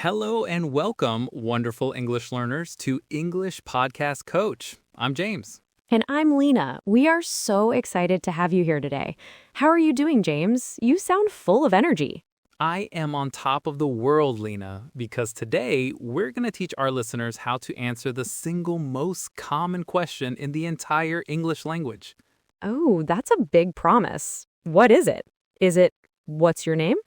Hello and welcome, wonderful English learners, to English Podcast Coach. I'm James. And I'm Lena. We are so excited to have you here today. How are you doing, James? You sound full of energy. I am on top of the world, Lena, because today we're going to teach our listeners how to answer the single most common question in the entire English language. Oh, that's a big promise. What is it? Is it, what's your name?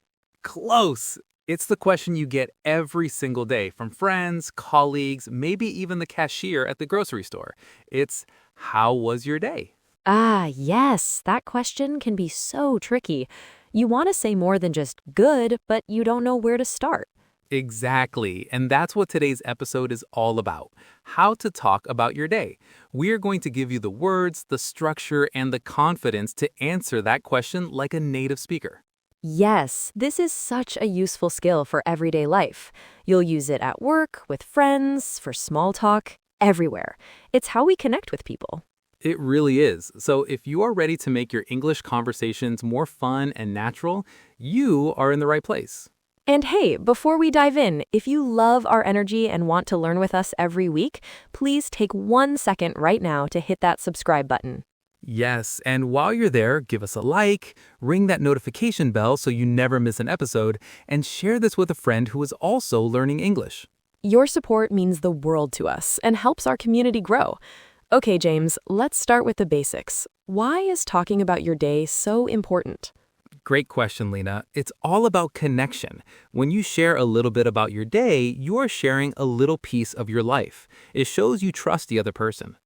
Close! It's the question you get every single day from friends, colleagues, maybe even the cashier at the grocery store. It's, how was your day? Ah, yes, that question can be so tricky. You want to say more than just good, but you don't know where to start. Exactly, and that's what today's episode is all about, how to talk about your day. We are going to give you the words, the structure, and the confidence to answer that question like a native speaker. Yes, this is such a useful skill for everyday life. You'll use it at work, with friends, for small talk, everywhere. It's how we connect with people. It really is. So if you are ready to make your English conversations more fun and natural, you are in the right place. And hey, before we dive in, if you love our energy and want to learn with us every week, please take 1 second right now to hit that subscribe button. Yes, and while you're there, give us a like, ring that notification bell so you never miss an episode, and share this with a friend who is also learning English. Your support means the world to us and helps our community grow. Okay, James, let's start with the basics. Why is talking about your day so important? Great question, Lena. It's all about connection. When you share a little bit about your day, you are sharing a little piece of your life. It shows you trust the other person.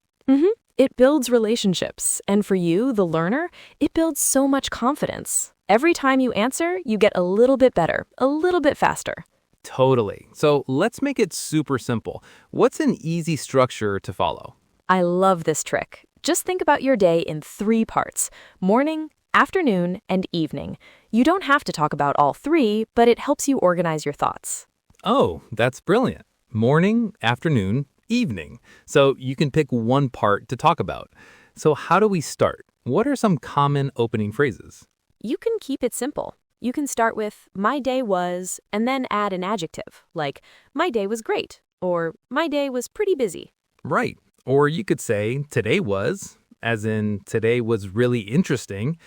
It builds relationships, and for you, the learner, it builds so much confidence. Every time you answer, you get a little bit better, a little bit faster. Totally. So let's make it super simple. What's an easy structure to follow? I love this trick. Just think about your day in 3 parts: morning, afternoon, and evening. You don't have to talk about all 3, but it helps you organize your thoughts. Oh, that's brilliant. Morning, afternoon, evening. So you can pick one part to talk about. So how do we start? What are some common opening phrases? You can keep it simple. You can start with, my day was, and then add an adjective, like, my day was great, or my day was pretty busy. Right. Or you could say, today was, as in today was really interesting.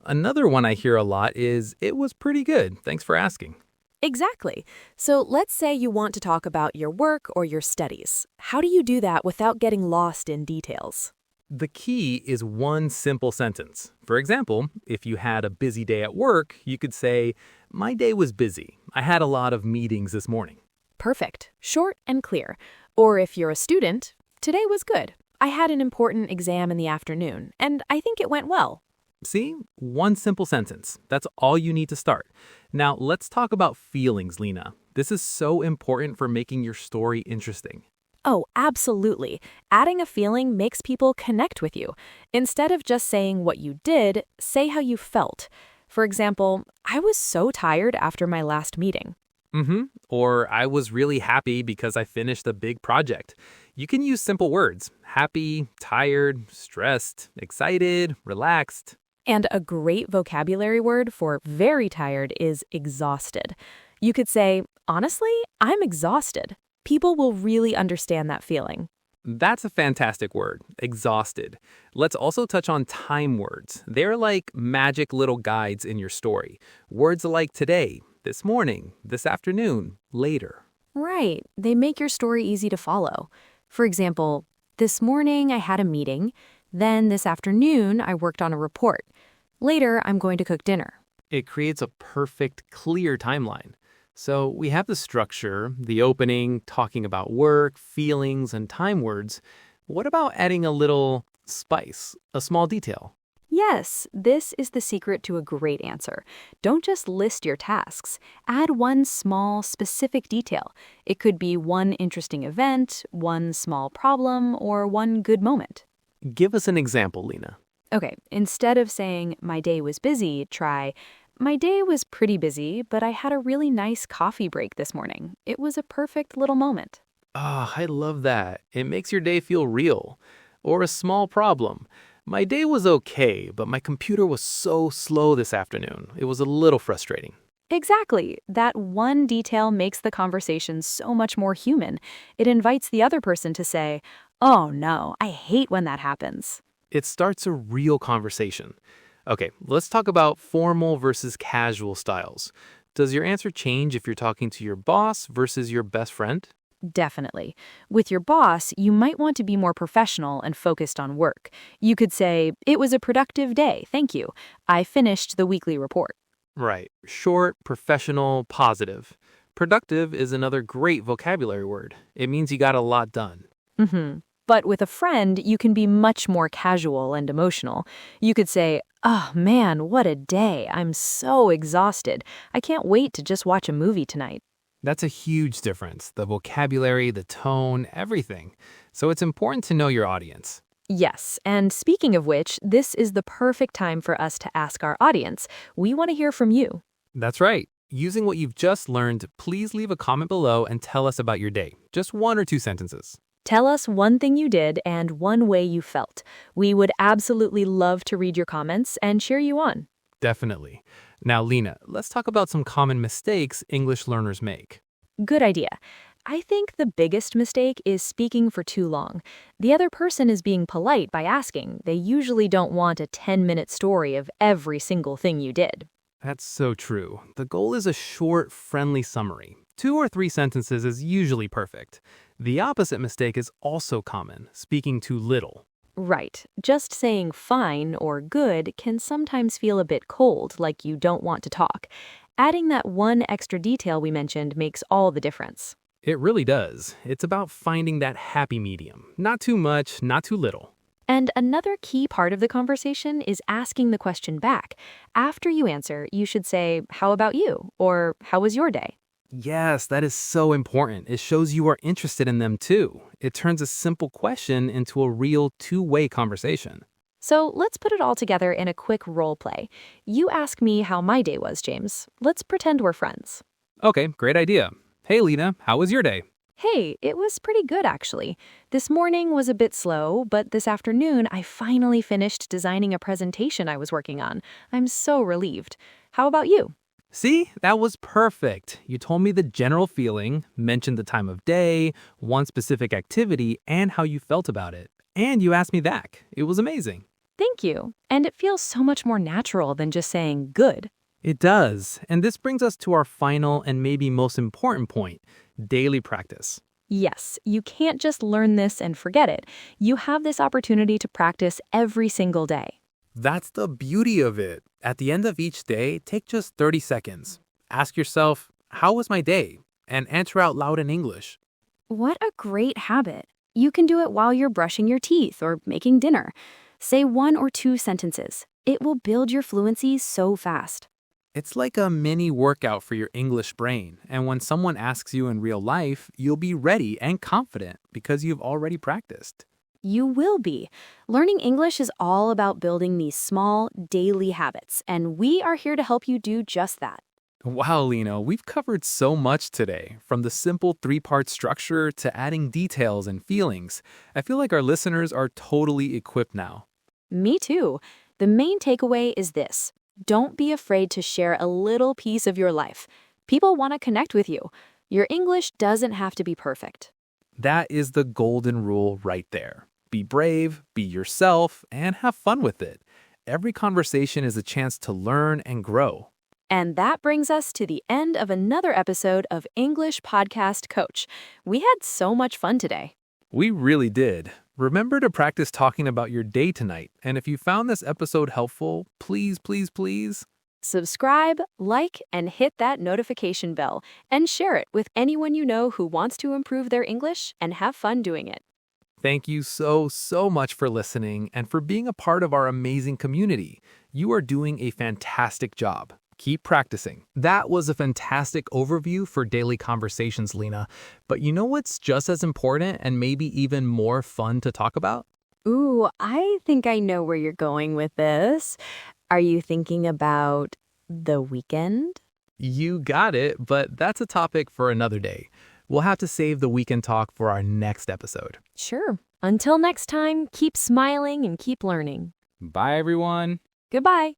Another one I hear a lot is, it was pretty good. Thanks for asking. Exactly. So let's say you want to talk about your work or your studies. How do you do that without getting lost in details? The key is one simple sentence. For example, if you had a busy day at work, you could say, my day was busy. I had a lot of meetings this morning. Perfect. Short and clear. Or if you're a student, today was good. I had an important exam in the afternoon, and I think it went well. See? One simple sentence. That's all you need to start. Now, let's talk about feelings, Lena. This is so important for making your story interesting. Oh, absolutely. Adding a feeling makes people connect with you. Instead of just saying what you did, say how you felt. For example, I was so tired after my last meeting. Or I was really happy because I finished a big project. You can use simple words: happy, tired, stressed, excited, relaxed. And a great vocabulary word for very tired is exhausted. You could say, honestly, I'm exhausted. People will really understand that feeling. That's a fantastic word, exhausted. Let's also touch on time words. They're like magic little guides in your story. Words like today, this morning, this afternoon, later. Right. They make your story easy to follow. For example, this morning I had a meeting. Then this afternoon I worked on a report. Later I'm going to cook dinner. It creates a perfect, clear timeline. So we have the structure, the opening, talking about work, feelings, and time words. What about adding a little spice, a small detail? Yes, this is the secret to a great answer. Don't just list your tasks. Add one small, specific detail. It could be one interesting event, one small problem, or one good moment. Give us an example, Lena. Okay, instead of saying, my day was busy, try, my day was pretty busy, but I had a really nice coffee break this morning. It was a perfect little moment. I love that. It makes your day feel real. Or a small problem. My day was okay, but my computer was so slow this afternoon. It was a little frustrating. Exactly. That one detail makes the conversation so much more human. It invites the other person to say, "Oh no, I hate when that happens." It starts a real conversation. Okay, let's talk about formal versus casual styles. Does your answer change if you're talking to your boss versus your best friend? Definitely. With your boss, you might want to be more professional and focused on work. You could say, "It was a productive day, thank you. I finished the weekly report." Right. Short, professional, positive. Productive is another great vocabulary word. It means you got a lot done. But with a friend, you can be much more casual and emotional. You could say, "Oh man, what a day. I'm so exhausted. I can't wait to just watch a movie tonight." That's a huge difference. The vocabulary, the tone, everything. So it's important to know your audience. Yes, and speaking of which, this is the perfect time for us to ask our audience. We want to hear from you. That's right. Using what you've just learned, please leave a comment below and tell us about your day. Just 1 or 2 sentences. Tell us one thing you did and one way you felt. We would absolutely love to read your comments and cheer you on. Definitely. Now, Lena, let's talk about some common mistakes English learners make. Good idea. I think the biggest mistake is speaking for too long. The other person is being polite by asking. They usually don't want a 10-minute story of every single thing you did. That's so true. The goal is a short, friendly summary. 2 or 3 sentences is usually perfect. The opposite mistake is also common, speaking too little. Right. Just saying fine or good can sometimes feel a bit cold, like you don't want to talk. Adding that one extra detail we mentioned makes all the difference. It really does. It's about finding that happy medium. Not too much, not too little. And another key part of the conversation is asking the question back. After you answer, you should say, "How about you?" or "How was your day?" Yes, that is so important. It shows you are interested in them too. It turns a simple question into a real two-way conversation. So let's put it all together in a quick role play. You ask me how my day was, James. Let's pretend we're friends. Okay, great idea. Hey, Lena, how was your day? Hey, it was pretty good actually. This morning was a bit slow, but this afternoon I finally finished designing a presentation I was working on. I'm so relieved. How about you? See, that was perfect. You told me the general feeling, mentioned the time of day, one specific activity, and how you felt about it. And you asked me back. It was amazing. Thank you. And it feels so much more natural than just saying good. It does. And this brings us to our final and maybe most important point, daily practice. Yes, you can't just learn this and forget it. You have this opportunity to practice every single day. That's the beauty of it. At the end of each day, take just 30 seconds. Ask yourself, how was my day? And answer out loud in English. What a great habit. You can do it while you're brushing your teeth or making dinner. Say 1 or 2 sentences. It will build your fluency so fast. It's like a mini workout for your English brain. And when someone asks you in real life, you'll be ready and confident because you've already practiced. You will be. Learning English is all about building these small, daily habits, and we are here to help you do just that. Wow, Lena, we've covered so much today, from the simple 3-part structure to adding details and feelings. I feel like our listeners are totally equipped now. Me too. The main takeaway is this. Don't be afraid to share a little piece of your life. People want to connect with you. Your English doesn't have to be perfect. That is the golden rule right there. Be brave, be yourself, and have fun with it. Every conversation is a chance to learn and grow. And that brings us to the end of another episode of English Podcast Coach. We had so much fun today. We really did. Remember to practice talking about your day tonight. And if you found this episode helpful, please, please, please subscribe, like, and hit that notification bell, and share it with anyone you know who wants to improve their English and have fun doing it. Thank you so much for listening and for being a part of our amazing community. You are doing a fantastic job. Keep practicing. That was a fantastic overview for daily conversations, Lena. But you know what's just as important and maybe even more fun to talk about? Ooh, I think I know where you're going with this. Are you thinking about the weekend? You got it, but that's a topic for another day. We'll have to save the weekend talk for our next episode. Sure. Until next time, keep smiling and keep learning. Bye, everyone. Goodbye.